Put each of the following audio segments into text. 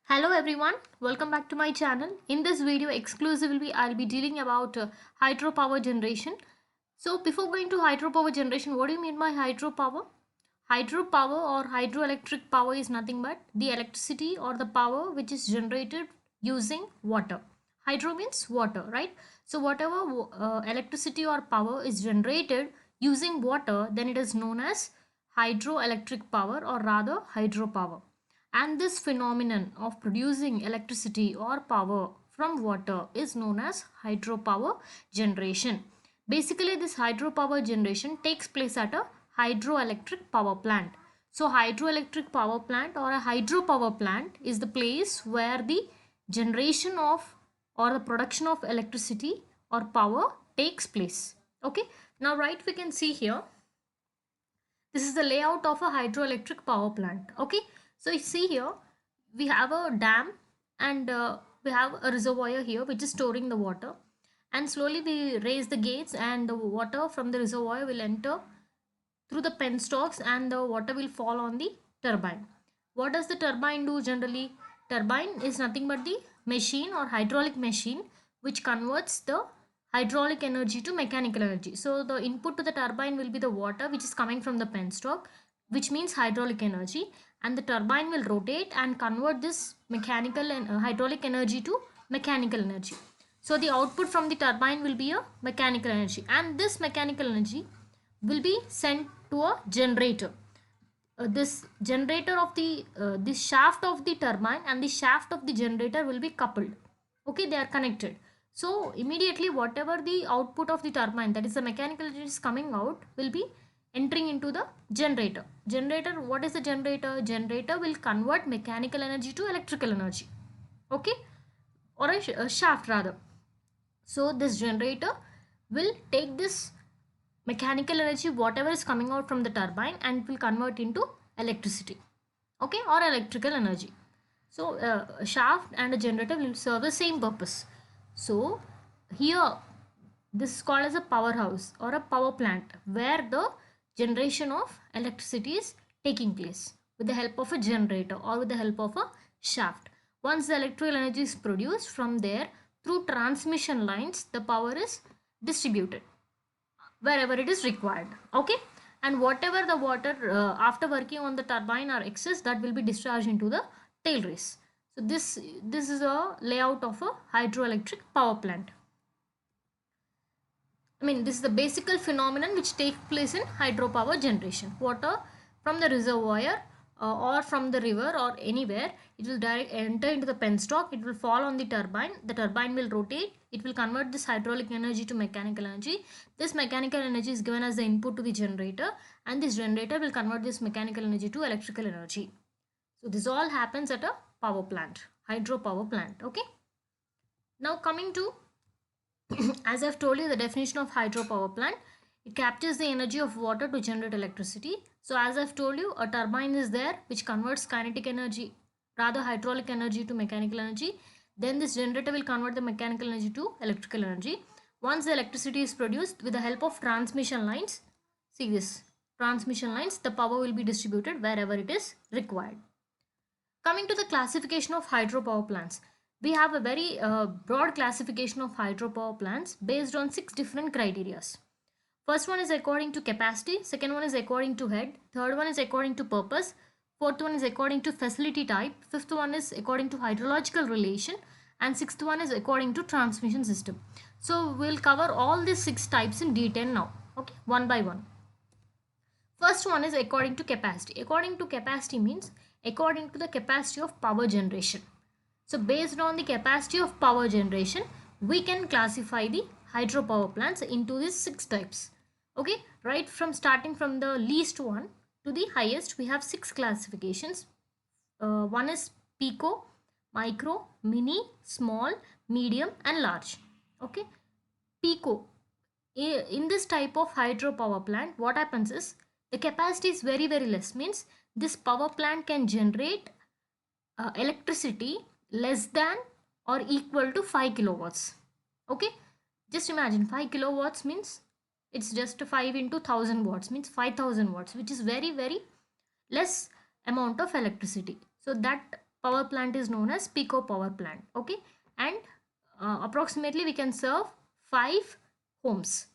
Hello everyone, welcome back to my channel. In this video exclusively I'll be dealing about hydropower generation. So before going to hydropower generation, what do you mean by hydropower? Hydropower or hydroelectric power is nothing but the electricity or the power which is generated using water. Hydro means water, right? So whatever electricity or power is generated using water, then it is known as hydroelectric power or rather hydropower. And this phenomenon of producing electricity or power from water is known as hydropower generation. Basically, this hydropower generation takes place at a hydroelectric power plant. So, hydroelectric power plant or a hydropower plant is the place where the generation of or the production of electricity or power takes place. Okay, now right we can see here this is the layout of a hydroelectric power plant. Okay, so you see here we have a dam and we have a reservoir here which is storing the water, and slowly we raise the gates and the water from the reservoir will enter through the penstocks and the water will fall on the turbine. What does the turbine do generally? Turbine is nothing but the machine or hydraulic machine which converts the hydraulic energy to mechanical energy. So the input to the turbine will be the water which is coming from the penstock, which means hydraulic energy, and the turbine will rotate and convert this mechanical and hydraulic energy to mechanical energy. So the output from the turbine will be a mechanical energy, and this mechanical energy will be sent to a generator. This generator of the this shaft of the turbine and the shaft of the generator will be coupled. Okay, they are connected. So immediately whatever the output of the turbine, that is the mechanical energy, is coming out will be entering into the generator. Generator, what is the generator? Generator will convert mechanical energy to electrical energy. Okay, or a shaft rather. So this generator will take this mechanical energy whatever is coming out from the turbine and will convert into electricity, okay, or electrical energy. So a shaft and a generator will serve the same purpose. So here this is called as a powerhouse or a power plant where the generation of electricity is taking place with the help of a generator or with the help of a shaft. Once the electrical energy is produced from there, through transmission lines the power is distributed wherever it is required. Okay, and whatever the water after working on the turbine or excess, that will be discharged into the tail race. So this is a layout of a hydroelectric power plant. I mean, this is the basic phenomenon which takes place in hydropower generation. Water from the reservoir or from the river or anywhere, it will direct enter into the penstock. It will fall on the turbine. The turbine will rotate. It will convert this hydraulic energy to mechanical energy. This mechanical energy is given as the input to the generator, and this generator will convert this mechanical energy to electrical energy. So this all happens at a power plant, hydropower plant. Okay. Now coming to as I've told you the definition of hydropower plant, it captures the energy of water to generate electricity. So as I've told you, a turbine is there which converts kinetic energy, rather hydraulic energy, to mechanical energy. Then this generator will convert the mechanical energy to electrical energy. Once the electricity is produced with the help of transmission lines, see this transmission lines, the power will be distributed wherever it is required. Coming to the classification of hydropower plants, we have a very broad classification of hydropower plants based on 6 different criteria. First one is according to capacity, second one is according to head, third one is according to purpose, fourth one is according to facility type, fifth one is according to hydrological relation, and sixth one is according to transmission system. So we'll cover all these 6 types in detail now, okay, one by one. First one is according to capacity. According to capacity means according to the capacity of power generation. So based on the capacity of power generation, we can classify the hydropower plants into these 6 types. Okay, right from starting from the least one to the highest, we have 6 classifications. One is pico, micro, mini, small, medium, and large. Okay, pico. In this type of hydropower plant, what happens is the capacity is very less. Means this power plant can generate electricity less than or equal to 5 kilowatts. Okay, just imagine 5 kilowatts means it's just 5 into 1000 watts, means 5000 watts, which is very less amount of electricity. So that power plant is known as pico power plant. Okay, and approximately we can serve 5 homes.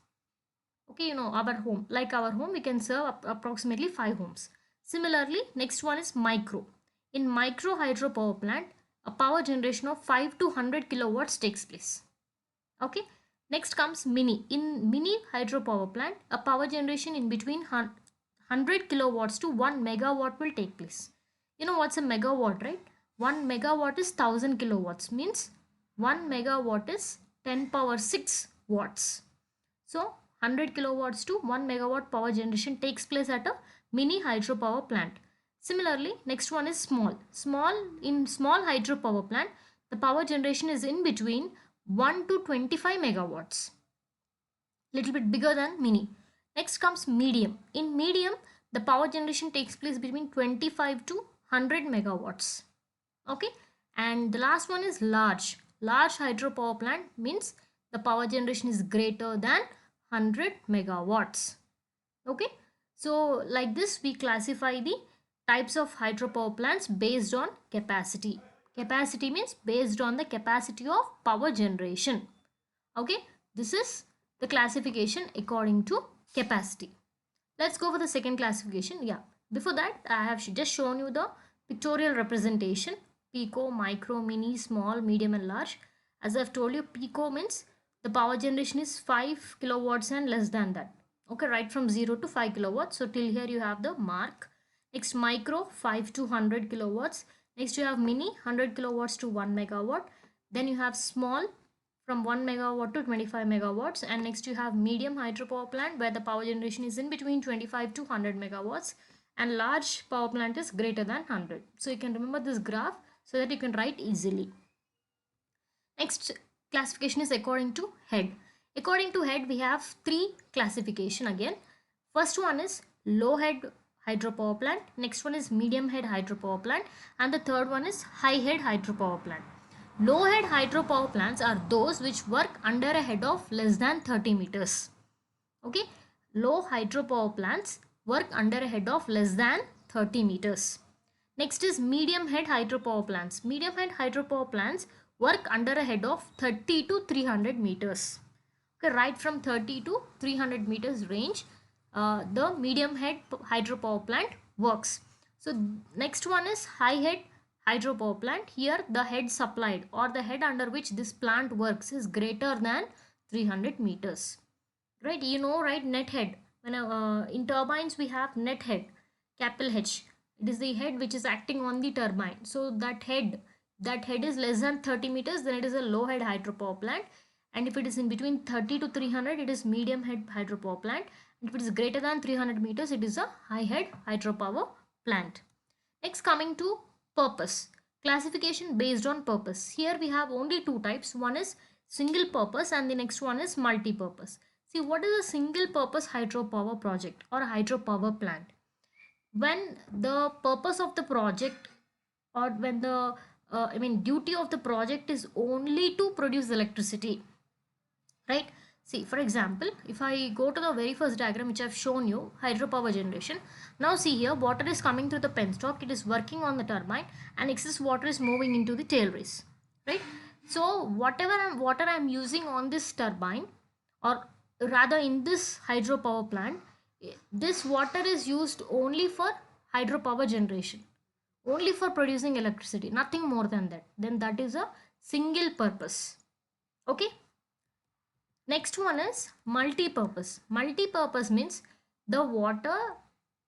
Okay, you know, our home, like our home, we can serve approximately 5 homes. Similarly, next one is micro. In micro hydropower plant, a power generation of 5 to 100 kilowatts takes place. Okay, next comes mini. In mini hydropower plant, a power generation in between 100 kilowatts to 1 megawatt will take place. You know what's a megawatt, right? 1 megawatt is 1000 kilowatts, means 1 megawatt is 10 power 6 watts. So 100 kilowatts to 1 megawatt power generation takes place at a mini hydropower plant. Similarly, next one is small. In small hydropower plant, the power generation is in between 1 to 25 megawatts. Little bit bigger than mini. Next comes medium. In medium, the power generation takes place between 25 to 100 megawatts. Okay, and the last one is large. Large hydropower plant means the power generation is greater than 100 megawatts. Okay, so like this we classify the types of hydropower plants based on capacity. Capacity means based on the capacity of power generation. Okay, this is the classification according to capacity. Let's go for the second classification. Yeah, before that I have just shown you the pictorial representation: pico, micro, mini, small, medium and large. As I've told you, pico means the power generation is 5 kilowatts and less than that. Okay, right from 0 to 5 kilowatts. So till here you have the mark. Next, micro, 5 to 100 kilowatts. Next you have mini, 100 kilowatts to 1 megawatt. Then you have small, from 1 megawatt to 25 megawatts. And next you have medium hydropower plant, where the power generation is in between 25 to 100 megawatts, and large power plant is greater than 100. So you can remember this graph so that you can write easily. Next classification is according to head. According to head, we have 3 classification again. First one is low head hydropower plant, next one is medium head hydropower plant, and the third one is high head hydropower plant. Low head hydropower plants are those which work under a head of less than 30 meters. Okay, low hydropower plants work under a head of less than 30 meters. Next is medium head hydropower plants. Medium head hydropower plants work under a head of 30 to 300 meters. Okay, right from 30 to 300 meters range, the medium head hydropower plant works. So next one is high head hydropower plant. Here the head supplied, or the head under which this plant works, is greater than 300 meters. Right, you know, right, net head. When in turbines we have net head, capital H. It is the head which is acting on the turbine. So that head is less than 30 meters, then it is a low head hydropower plant. And if it is in between 30 to 300, it is medium head hydropower plant. And if it is greater than 300 meters, it is a high head hydropower plant. Next, coming to purpose. Classification based on purpose. Here we have only 2 types. One is single purpose and the next one is multi-purpose. See, what is a single purpose hydropower project or hydropower plant? When the purpose of the project, or when the duty of the project is only to produce electricity, right? See, for example, if I go to the very first diagram which I've shown you, hydropower generation. Now see here, water is coming through the penstock, it is working on the turbine, and excess water is moving into the tail race, right? So whatever water I'm using on this turbine, or rather in this hydropower plant, this water is used only for hydropower generation, only for producing electricity, nothing more than that. Then that is a single purpose. Okay. Next one is multi-purpose. Multi-purpose means the water,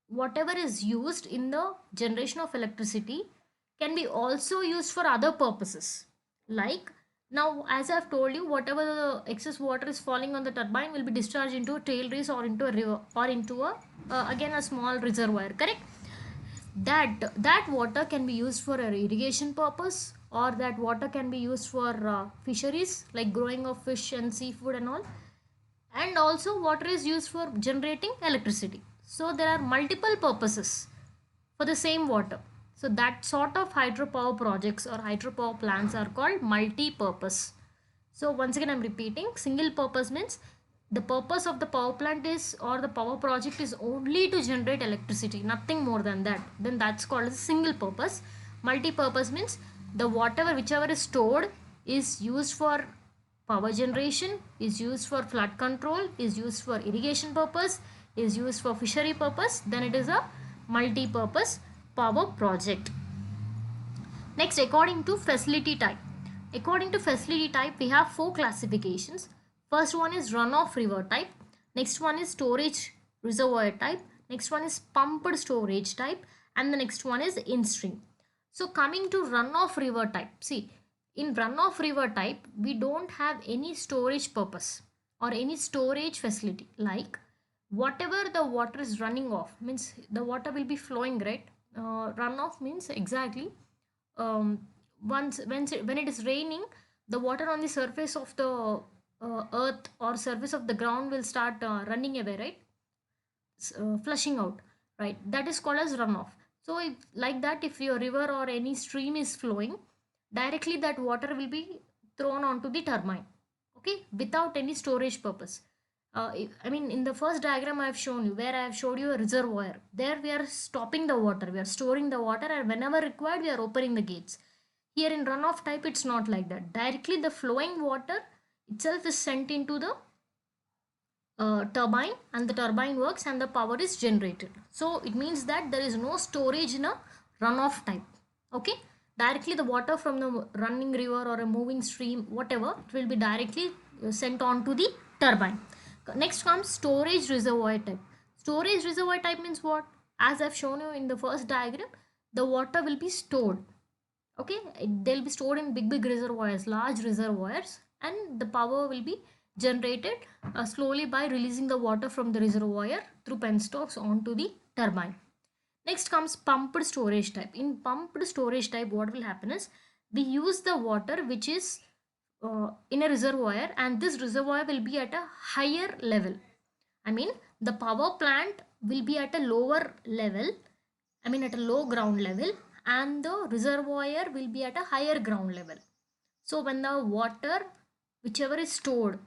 whatever is used in the generation of electricity, can be also used for other purposes. Like, now as I've told you, whatever the excess water is falling on the turbine will be discharged into a tail race or into a river or into a again a small reservoir, correct? That water can be used for a irrigation purpose, or that water can be used for fisheries like growing of fish and seafood and all, and also water is used for generating electricity. So there are multiple purposes for the same water. So that sort of hydropower projects or hydropower plants are called multi-purpose. So once again I'm repeating, single purpose means the purpose of the power plant is, or the power project is only to generate electricity, nothing more than that. Then that's called as single purpose. Multi-purpose means the whatever whichever is stored is used for power generation, is used for flood control, is used for irrigation purpose, is used for fishery purpose, then it is a multi-purpose power project. Next, according to facility type. According to facility type, we have four classifications. First one is runoff river type. Next one is storage reservoir type. Next one is pumped storage type. And the next one is in-stream. So coming to runoff river type. See, in runoff river type, we don't have any storage purpose or any storage facility. Like whatever the water is running off, means the water will be flowing, right? Runoff means exactly once when it is raining, the water on the surface of the earth or surface of the ground will start running away, right? Flushing out, right? That is called as runoff. So if, like that, if your river or any stream is flowing, directly that water will be thrown onto the turbine, okay, without any storage purpose. I mean, in the first diagram I have shown you, where I have showed you a reservoir, there we are stopping the water, we are storing the water, and whenever required we are opening the gates. Here in runoff type, it's not like that. Directly the flowing water itself is sent into the turbine, and the turbine works and the power is generated. So it means that there is no storage in a runoff type. Okay, directly the water from the running river or a moving stream, whatever, it will be directly sent on to the turbine. Next comes storage reservoir type. Storage reservoir type means what? As I've shown you in the first diagram, the water will be stored. Okay, they'll be stored in big reservoirs, large reservoirs, and the power will be generated slowly by releasing the water from the reservoir through penstocks onto the turbine. Next comes pumped storage type. In pumped storage type, what will happen is we use the water which is in a reservoir, and this reservoir will be at a higher level. I mean, the power plant will be at a lower level, I mean at a low ground level, and the reservoir will be at a higher ground level. So when the water whichever is stored,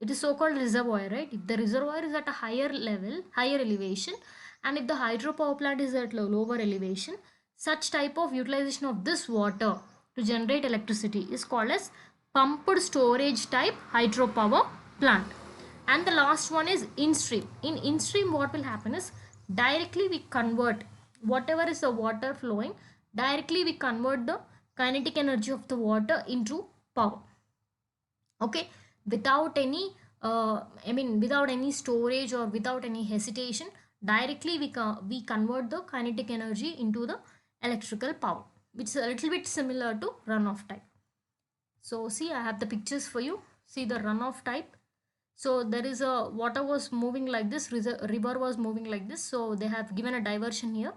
it is so called reservoir, right? If the reservoir is at a higher level, higher elevation, and if the hydropower plant is at lower elevation, such type of utilization of this water to generate electricity is called as pumped storage type hydropower plant. And the last one is in-stream. In in-stream, what will happen is directly we convert whatever is the water flowing, directly we convert the kinetic energy of the water into power. Okay, without any without any storage or without any hesitation, directly we convert the kinetic energy into the electrical power, which is a little bit similar to runoff type. So see, I have the pictures for you. See the runoff type. So there is a water was moving like this, river was moving like this, so they have given a diversion here,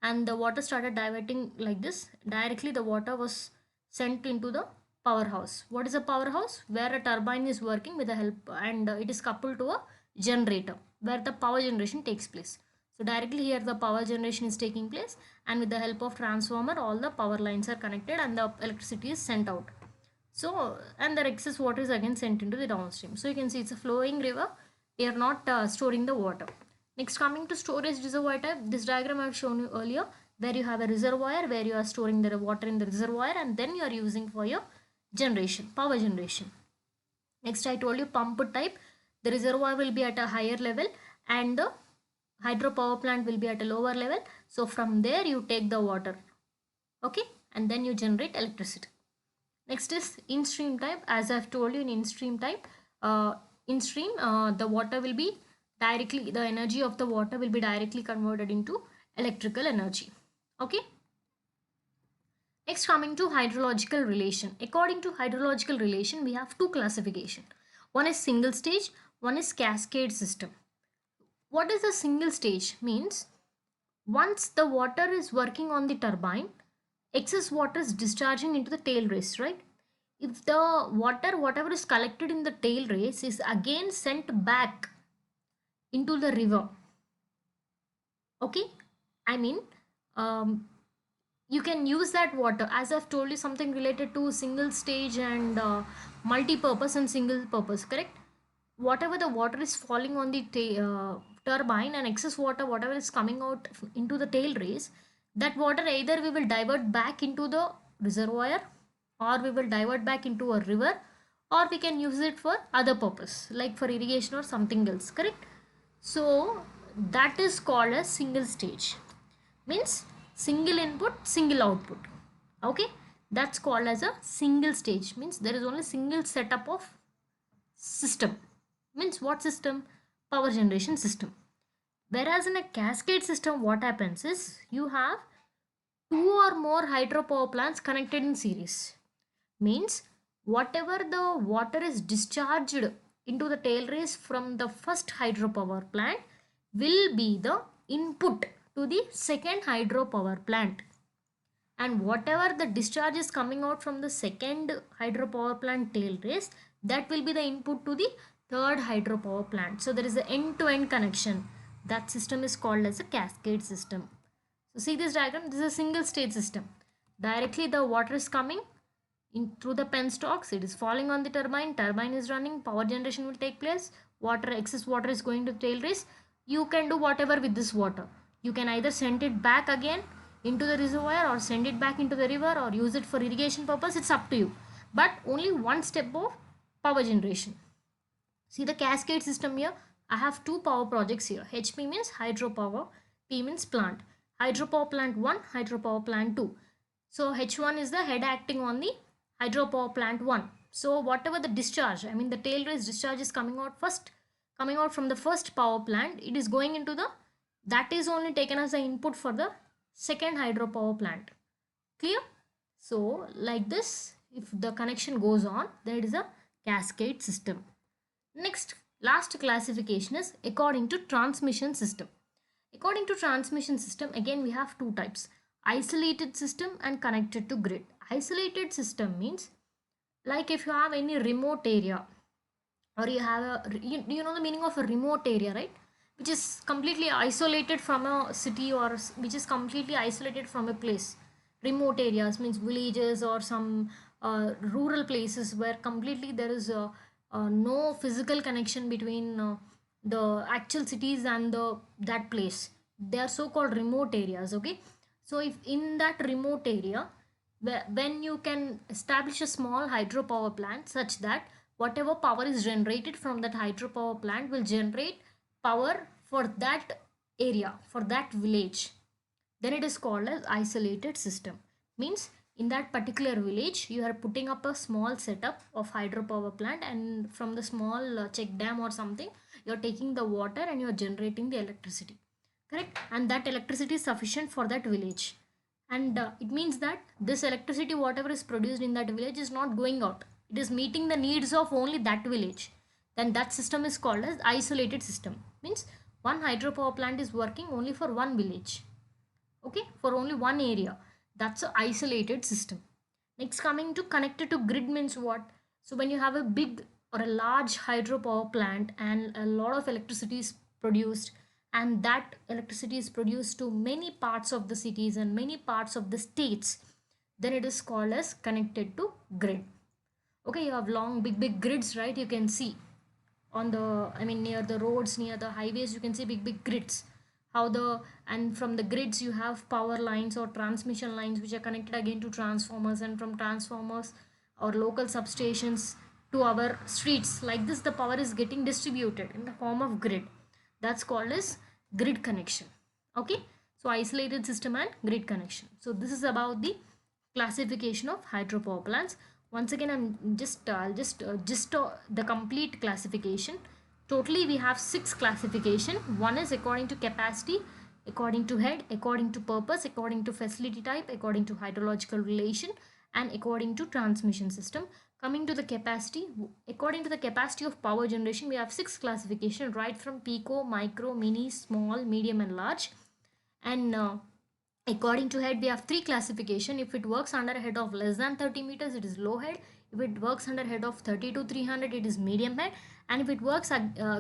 and the water started diverting like this. Directly the water was sent into the powerhouse. What is a powerhouse? Where a turbine is working with the help, and it is coupled to a generator where the power generation takes place. So directly here the power generation is taking place, and with the help of transformer all the power lines are connected and the electricity is sent out. So, and the excess water is again sent into the downstream. So you can see it's a flowing river. We are not storing the water. Next, coming to storage reservoir type, this diagram I have shown you earlier, where you have a reservoir where you are storing the water in the reservoir, and then you are using for your generation, power generation. Next, I told you pump type. The reservoir will be at a higher level and the hydropower plant will be at a lower level. So from there you take the water, okay, and then you generate electricity. Next is in-stream type. As I've told you, in in-stream type, in-stream, the water will be directly, the energy of the water will be directly converted into electrical energy. Okay. Next, coming to hydrological relation. According to hydrological relation, we have two classification. One is single stage, one is cascade system. What is a single stage? Means once the water is working on the turbine, excess water is discharging into the tail race, right? If the water, whatever is collected in the tail race, is again sent back into the river, okay, I mean, you can use that water, as I've told you, something related to single stage and multi-purpose and single purpose, correct? Whatever the water is falling on the turbine and excess water, whatever is coming out into the tail race, That water either we will divert back into the reservoir, or we will divert back into a river, or we can use it for other purpose like for irrigation or something else, correct? So that is called a single stage, means single input single output. Okay, that's called as a single stage, means there is only single setup of system. Means what system? Power generation system. Whereas in a cascade system, what happens is you have two or more hydropower plants connected in series. Means whatever the water is discharged into the tail race from the first hydropower plant will be the input to the second hydropower plant, and whatever the discharge is coming out from the second hydropower plant tail race, that will be the input to the third hydropower plant. So there is an end-to-end connection. That system is called as a cascade system. So see this diagram, this is a single stage system. Directly the water is coming in through the penstocks, it is falling on the turbine is running, power generation will take place, water, excess water is going to tail race. You can do whatever with this water. You can either send it back again into the reservoir, or send it back into the river, or use it for irrigation purpose, it's up to you. But only one step of power generation. See the cascade system here. I have two power projects here. HP means hydropower, P means plant. Hydropower plant 1, hydropower plant 2. So H1 is the head acting on the hydropower plant 1. So whatever the discharge, I mean the tail race discharge is coming out from the first power plant, it is going into the, that is only taken as the input for the second hydropower plant. Clear? So like this, if the connection goes on, then it is a cascade system. Next, last classification is according to transmission system. According to transmission system, again we have two types: isolated system and connected to grid. Isolated system means like if you have any remote area, or you have a, you know the meaning of a remote area, right? Which is completely isolated from a city, or which is completely isolated from a place. Remote areas means villages or some rural places where completely there is no physical connection between the actual cities and the that place. They are so called remote areas. Okay, so if in that remote area, when you can establish a small hydropower plant such that whatever power is generated from that hydropower plant will generate power for that area, for that village, then it is called as isolated system. Means in that particular village you are putting up a small setup of hydropower plant, and from the small check dam or something, you are taking the water and you are generating the electricity, correct? And that electricity is sufficient for that village, and it means that this electricity whatever is produced in that village is not going out, it is meeting the needs of only that village. Then that system is called as isolated system. Means one hydropower plant is working only for one village, okay, for only one area. That's an isolated system. Next, coming to connected to grid means what? So when you have a big or a large hydropower plant and a lot of electricity is produced, and that electricity is produced to many parts of the cities and many parts of the states, then it is called as connected to grid. Okay, you have long big grids, right? You can see on the, I mean near the roads, near the highways, you can see big grids. How the, and from the grids you have power lines or transmission lines which are connected again to transformers, and from transformers or local substations to our streets. Like this the power is getting distributed in the form of grid. That's called as grid connection. Okay, so isolated system and grid connection. So this is about the classification of hydropower plants. Once again, I'm just the complete classification. Totally we have 6 classification. One is according to capacity, according to head, according to purpose, according to facility type, according to hydrological relation, and according to transmission system. Coming to the capacity, according to the capacity of power generation, we have 6 classification, right from pico, micro, mini, small, medium and large. And according to head, we have 3 classification. If it works under a head of less than 30 meters, it is low head. If it works under head of 30 to 300, it is medium head. And if it works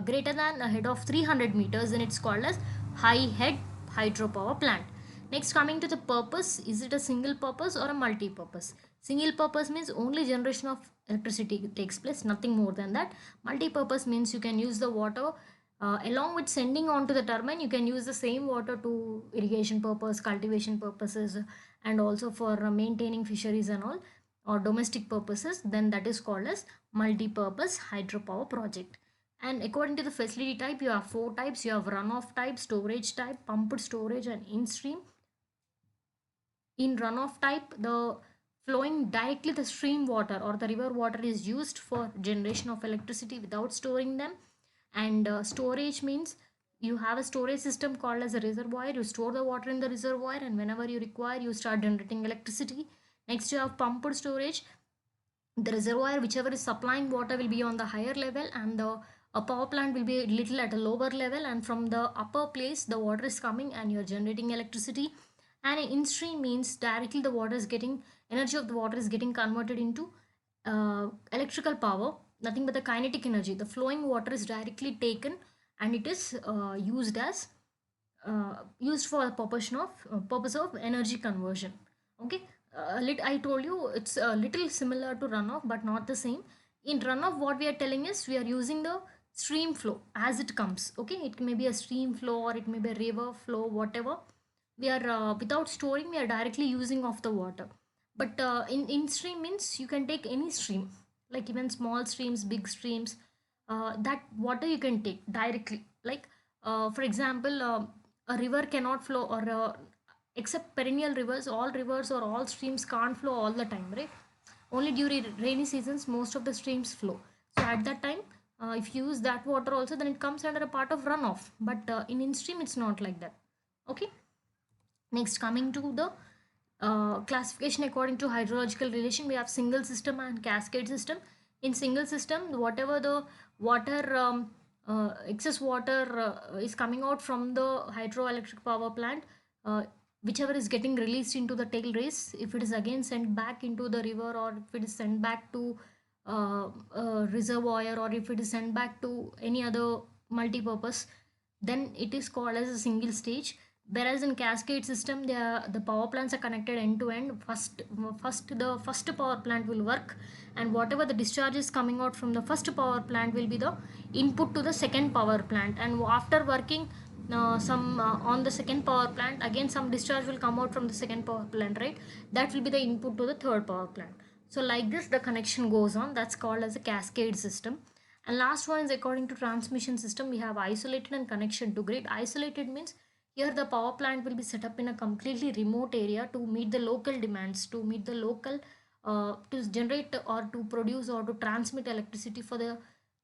greater than a head of 300 meters, then it's called as high head hydropower plant. Next, coming to the purpose, is it a single purpose or a multi-purpose? Single purpose means only generation of electricity takes place, nothing more than that. Multi-purpose means you can use the water Along with sending on to the turbine, you can use the same water to irrigation purpose, cultivation purposes, and also for maintaining fisheries and all, or domestic purposes. Then that is called as multi-purpose hydropower project. And according to the facility type, you have four types. You have runoff type, storage type, pumped storage, and in-stream. In runoff type, the flowing directly the stream water or the river water is used for generation of electricity without storing them. And storage means you have a storage system called as a reservoir. You store the water in the reservoir, and whenever you require, you start generating electricity. Next, you have pumped storage. The reservoir, whichever is supplying water, will be on the higher level, and the a power plant will be little at a lower level, and from the upper place the water is coming and you're generating electricity. And in stream means directly the water is getting energy of the water is getting converted into electrical power, nothing but the kinetic energy. The flowing water is directly taken and it is used for the purpose of energy conversion. Okay. I told you it's a little similar to runoff but not the same. In runoff, what we are telling is we are using the stream flow as it comes. Okay, it may be a stream flow or it may be a river flow, whatever. We are without storing, we are directly using of the water. But in stream means you can take any stream, like even small streams, big streams. That water you can take directly, like for example, a river cannot flow, or except perennial rivers, all rivers or all streams can't flow all the time, right? Only during rainy seasons most of the streams flow. So at that time, if you use that water also, then it comes under a part of runoff. But in stream it's not like that. Okay. Next, coming to the classification according to hydrological relation, we have single system and cascade system. In single system, whatever the water excess water is coming out from the hydroelectric power plant, uh, whichever is getting released into the tail race, if it is again sent back into the river, or if it is sent back to reservoir, or if it is sent back to any other multi-purpose, then it is called as a single stage. Whereas in cascade system, the power plants are connected end to end. The first power plant will work, and whatever the discharge is coming out from the first power plant will be the input to the second power plant. And after working some on the second power plant, again some discharge will come out from the second power plant, right? That will be the input to the third power plant. So like this the connection goes on. That's called as a cascade system. And last one is according to transmission system. We have isolated and connection to grid. Isolated means here the power plant will be set up in a completely remote area to meet the local demands, to meet the local to generate or to produce or to transmit electricity for the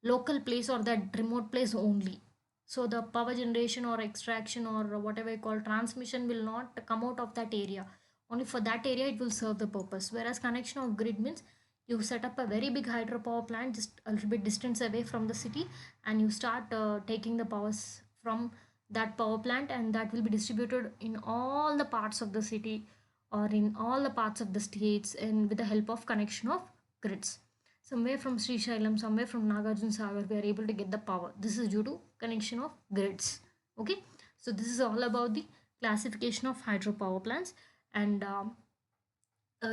local place or that remote place only. So the power generation or extraction or whatever you call transmission will not come out of that area. Only for that area it will serve the purpose. Whereas connection of grid means you set up a very big hydropower plant just a little bit distance away from the city, and you start taking the powers from that power plant, and that will be distributed in all the parts of the city or in all the parts of the states, and with the help of connection of grids. Somewhere from Srisailam, somewhere from Nagarjuna Sagar, we are able to get the power. This is due to connection of grids. Okay, so this is all about the classification of hydropower plants. And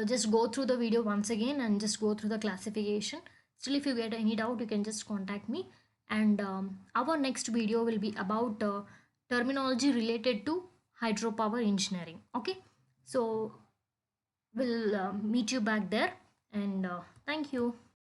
just go through the video once again and just go through the classification. Still, if you get any doubt, you can just contact me. And our next video will be about terminology related to hydropower engineering. Okay, so we'll meet you back there, and thank you.